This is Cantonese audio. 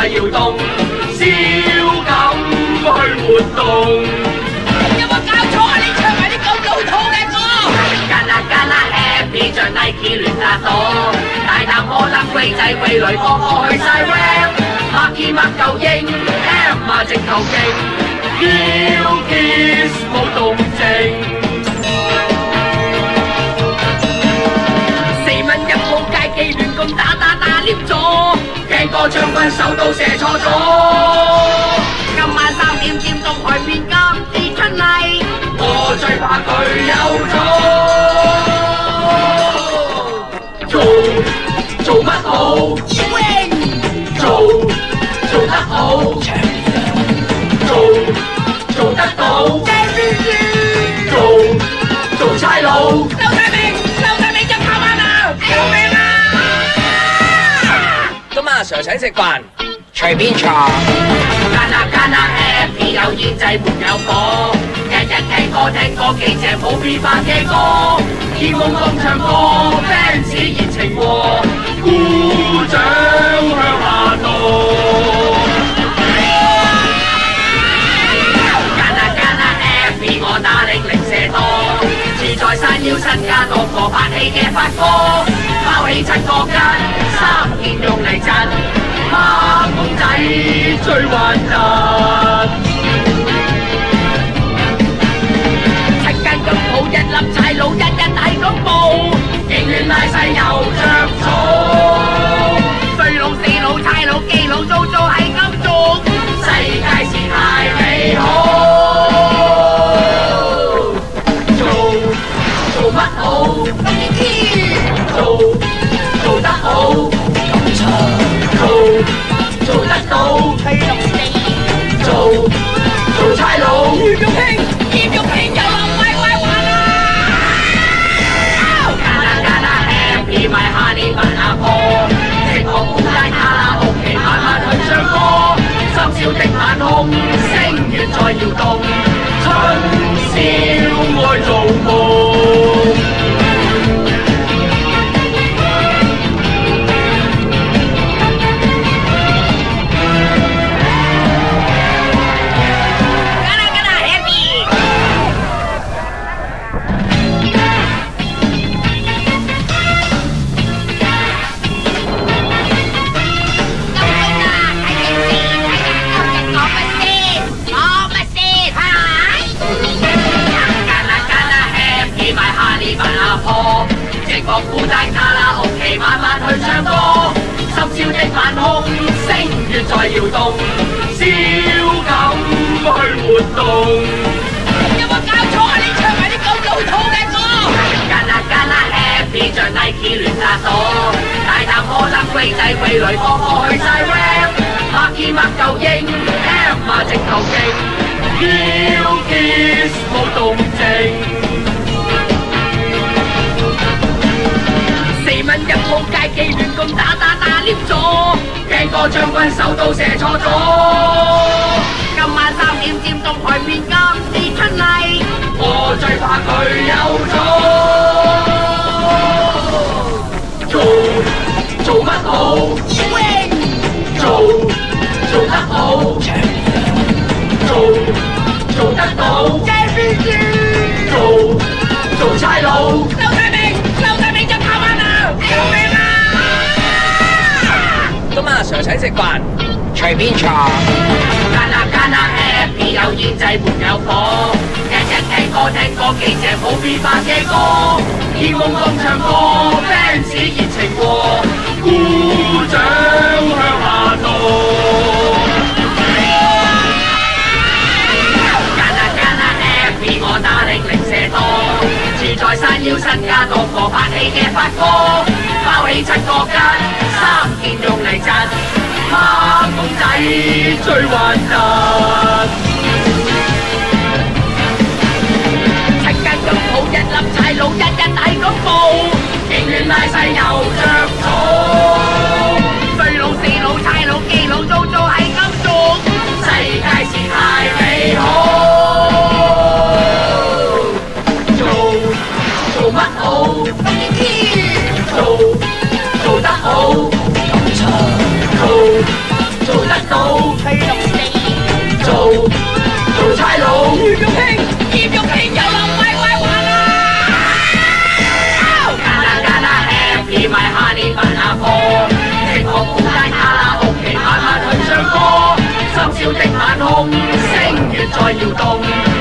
在搖動，燒感去活動。有冇搞錯啊？你唱埋啲咁老土嘅歌Gala happy 像 Nike 亂達到，大啖可能龜仔龜女個個去晒 rap，Marky Mark 夠英 ，M 直頭勁，Kill Kiss 冇動靜。四蚊一鋪街機亂咁打黏咗，驚個將軍手都射錯咗。今晚3點尖東海邊金跌出嚟，我最怕佢有做乜好？做得好，做得到，做差佬。收晒命就跑翻啦！救命啊！今晚阿 Sir 請食飯，隨便坐。Gala happy 有煙仔沒有火，日日聽歌幾隻冇變化嘅歌，耳夢咁唱歌 ，fans 熱情和，鼓掌向下墮。Gala happy 我打零舍多，住在山腰身家多個拍戲嘅發哥，包起7個斤，3件用嚟震。孖公仔最核突，7間咁好一粒柴佬，日係咁報，影院拉細又着草，衰佬死佬差佬基佬做係咁做，世界是太美好，做乜好？做得好。做得到，做差佬，葉玉卿又落埋壞話啦！Gala happy 咪下年問阿婆，直播孤單卡拉 OK 晚去唱歌，深宵的晚空，星月在搖動，春宵愛做夢。直播孤單卡拉 OK 晚去唱歌，深宵的晚空，星月在搖動，燒感去活動。有冇搞錯啊？你唱埋啲咁老土嘅歌Gala happy 像 Nike 亂達到，大啖可能龜仔龜女個個去晒 rap，Marky Mark 夠英 ，M 直頭勁，Kill Kiss 冇動靜。4蚊一鋪街機亂咁打黏咗，驚個將軍手都射錯咗。今晚3點尖東海邊金跌出嚟，我最怕佢有做乜好？做得好，做得到，做差佬。收晒命就跑翻啦！救命啊！今晚阿 Sir 請食飯，隨便坐。Gala happy 有煙仔沒有火，日日聽歌幾隻冇變化嘅歌，耳夢咁唱歌 ，fans 熱情和，鼓掌向下墮。Gala happy 我打零舍多，住在山腰身家多個拍戲嘅發哥，包起7個斤，3件用嚟震，孖公仔最核突。7間咁好一粒柴佬，日係咁報，影院拉細又着草，衰佬死佬差佬基佬做係咁做，世界是太美好。做乜好？做得好，做得要動。